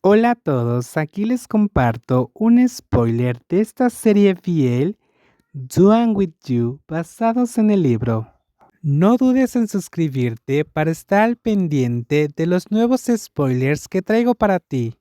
Hola a todos, aquí les comparto un spoiler de esta serie fiel, Doing With You, basados en el libro. No dudes en suscribirte para estar al pendiente de los nuevos spoilers que traigo para ti.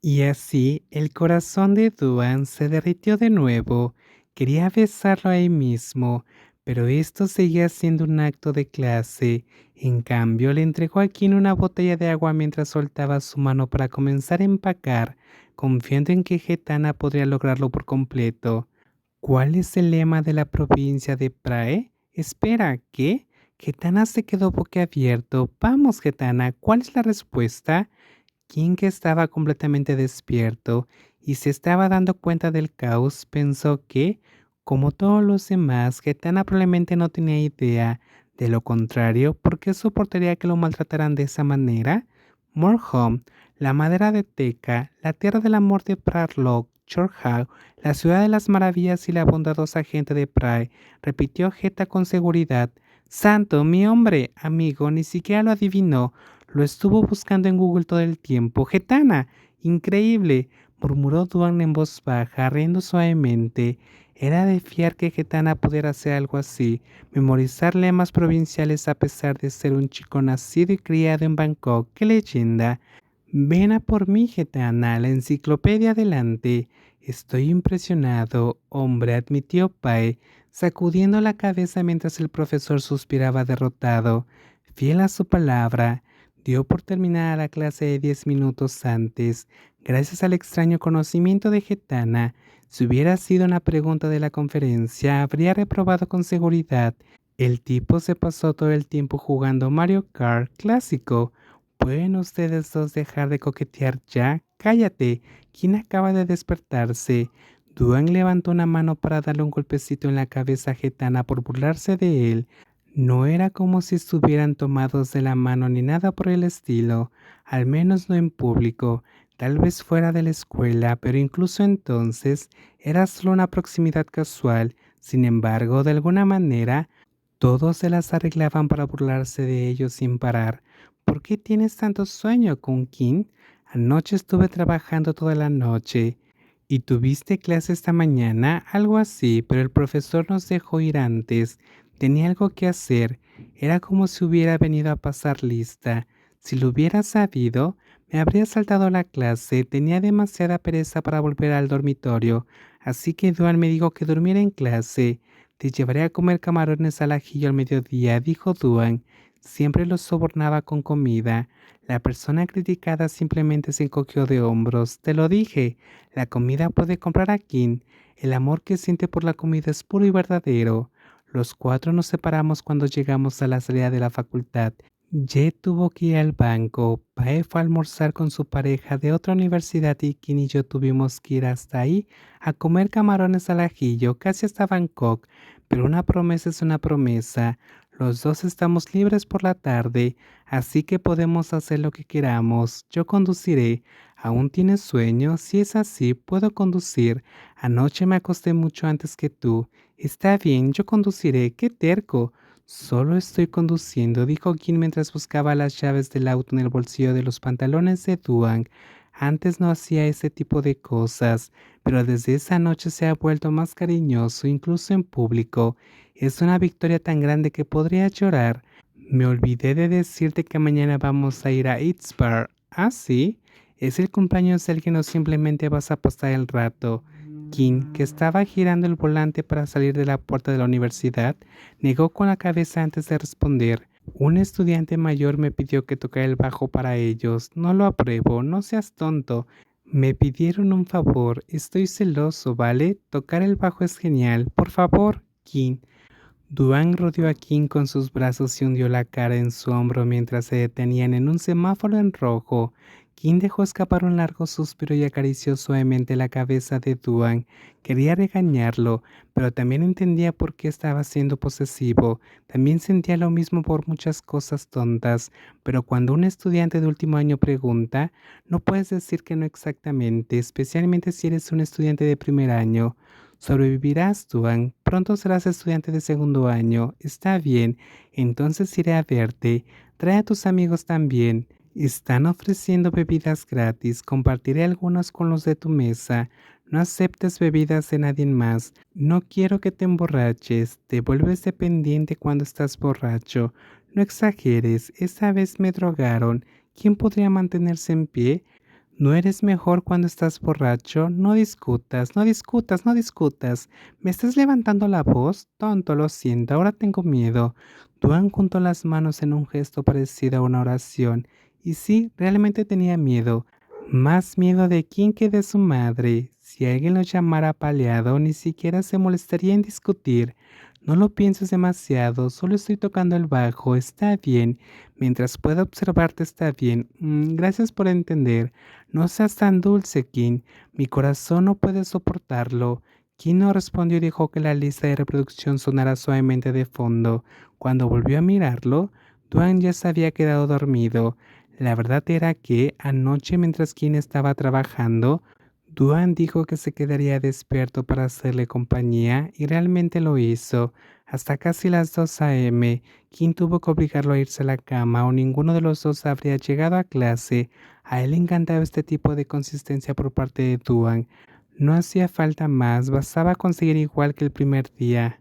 Y así el corazón de Duan se derritió de nuevo. Quería besarlo ahí mismo, pero esto seguía siendo un acto de clase. En cambio, le entregó a Kim una botella de agua mientras soltaba su mano para comenzar a empacar, confiando en que Getana podría lograrlo por completo. ¿Cuál es el lema de la provincia de Prae? Espera, ¿qué? Getana se quedó boquiabierto. Vamos, Getana, ¿cuál es la respuesta? King, que estaba completamente despierto y se estaba dando cuenta del caos, pensó que, como todos los demás, Getana probablemente no tenía idea. De lo contrario, ¿por qué soportaría que lo maltrataran de esa manera? Morhom, la madera de Teca, la tierra del amor de Prarlog, Chorhag, la ciudad de las maravillas y la bondadosa gente de Prae, repitió Geta con seguridad. Santo, mi hombre, amigo, ni siquiera lo adivinó. Lo estuvo buscando en Google todo el tiempo. Getana, increíble, murmuró Duan en voz baja, riendo suavemente. Era de fiar que Getana pudiera hacer algo así, memorizar lemas provinciales a pesar de ser un chico nacido y criado en Bangkok. ¡Qué leyenda! Ven a por mí, Getana, la enciclopedia adelante. Estoy impresionado, hombre, admitió Pae, sacudiendo la cabeza mientras el profesor suspiraba derrotado. Fiel a su palabra, dio por terminada la clase de 10 minutos antes, gracias al extraño conocimiento de Getana. Si hubiera sido una pregunta de la conferencia, habría reprobado con seguridad. El tipo se pasó todo el tiempo jugando Mario Kart clásico. ¿Pueden ustedes dos dejar de coquetear ya? Cállate. ¿Quién acaba de despertarse? Duan levantó una mano para darle un golpecito en la cabeza a Getana por burlarse de él. No era como si estuvieran tomados de la mano ni nada por el estilo, al menos no en público, tal vez fuera de la escuela, pero incluso entonces era solo una proximidad casual. Sin embargo, de alguna manera, todos se las arreglaban para burlarse de ellos sin parar. ¿Por qué tienes tanto sueño, Kun Kin? Anoche estuve trabajando toda la noche. ¿Y tuviste clase esta mañana? Algo así, pero el profesor nos dejó ir antes. Tenía algo que hacer. Era como si hubiera venido a pasar lista. Si lo hubiera sabido, me habría saltado la clase. Tenía demasiada pereza para volver al dormitorio, así que Duan me dijo que durmiera en clase. Te llevaré a comer camarones al ajillo al mediodía, dijo Duan. Siempre los sobornaba con comida. La persona criticada simplemente se encogió de hombros. Te lo dije, la comida puede comprar a Kim. El amor que siente por la comida es puro y verdadero. Los cuatro nos separamos cuando llegamos a la salida de la facultad. Ye tuvo que ir al banco. Pae fue a almorzar con su pareja de otra universidad y Kim y yo tuvimos que ir hasta ahí a comer camarones al ajillo, casi hasta Bangkok. Pero una promesa es una promesa. Los dos estamos libres por la tarde, así que podemos hacer lo que queramos. Yo conduciré. ¿Aún tienes sueño? Si es así, puedo conducir. Anoche me acosté mucho antes que tú. Está bien, yo conduciré. ¡Qué terco! Solo estoy conduciendo, dijo Kim mientras buscaba las llaves del auto en el bolsillo de los pantalones de Duang. Antes no hacía ese tipo de cosas, pero desde esa noche se ha vuelto más cariñoso, incluso en público. Es una victoria tan grande que podría llorar. Me olvidé de decirte que mañana vamos a ir a Eats Bar. ¿Ah, sí? ¿Es el cumpleaños de alguien o simplemente vas a pasar el rato? Kim, que estaba girando el volante para salir de la puerta de la universidad, negó con la cabeza antes de responder. Un estudiante mayor me pidió que tocara el bajo para ellos. No lo apruebo, no seas tonto. Me pidieron un favor, estoy celoso, ¿vale? Tocar el bajo es genial. Por favor, Kim. Duan rodeó a Kim con sus brazos y hundió la cara en su hombro mientras se detenían en un semáforo en rojo. Kim dejó escapar un largo suspiro y acarició suavemente la cabeza de Duan. Quería regañarlo, pero también entendía por qué estaba siendo posesivo. También sentía lo mismo por muchas cosas tontas, pero cuando un estudiante de último año pregunta, no puedes decir que no exactamente, especialmente si eres un estudiante de primer año. Sobrevivirás, Duan. Pronto serás estudiante de segundo año. Está bien, entonces iré a verte. Trae a tus amigos también. Están ofreciendo bebidas gratis. Compartiré algunas con los de tu mesa. No aceptes bebidas de nadie más. No quiero que te emborraches. Te vuelves dependiente cuando estás borracho. No exageres. Esa vez me drogaron. ¿Quién podría mantenerse en pie? ¿No eres mejor cuando estás borracho? No discutas, no discutas, no discutas. ¿Me estás levantando la voz? Tonto, lo siento, ahora tengo miedo. Duan juntó las manos en un gesto parecido a una oración. Y sí, realmente tenía miedo. Más miedo de quién que de su madre. Si alguien lo llamara apaleado, ni siquiera se molestaría en discutir. No lo pienses demasiado, solo estoy tocando el bajo, está bien. Mientras pueda observarte está bien. Gracias por entender. No seas tan dulce, Kim. Mi corazón no puede soportarlo. Kim no respondió y dejó que la lista de reproducción sonara suavemente de fondo. Cuando volvió a mirarlo, Duan ya se había quedado dormido. La verdad era que, anoche mientras Kim estaba trabajando, Duan dijo que se quedaría despierto para hacerle compañía y realmente lo hizo. Hasta casi las 2 a.m., Kim tuvo que obligarlo a irse a la cama o ninguno de los dos habría llegado a clase. A él le encantaba este tipo de consistencia por parte de Duan. No hacía falta más, bastaba conseguir igual que el primer día.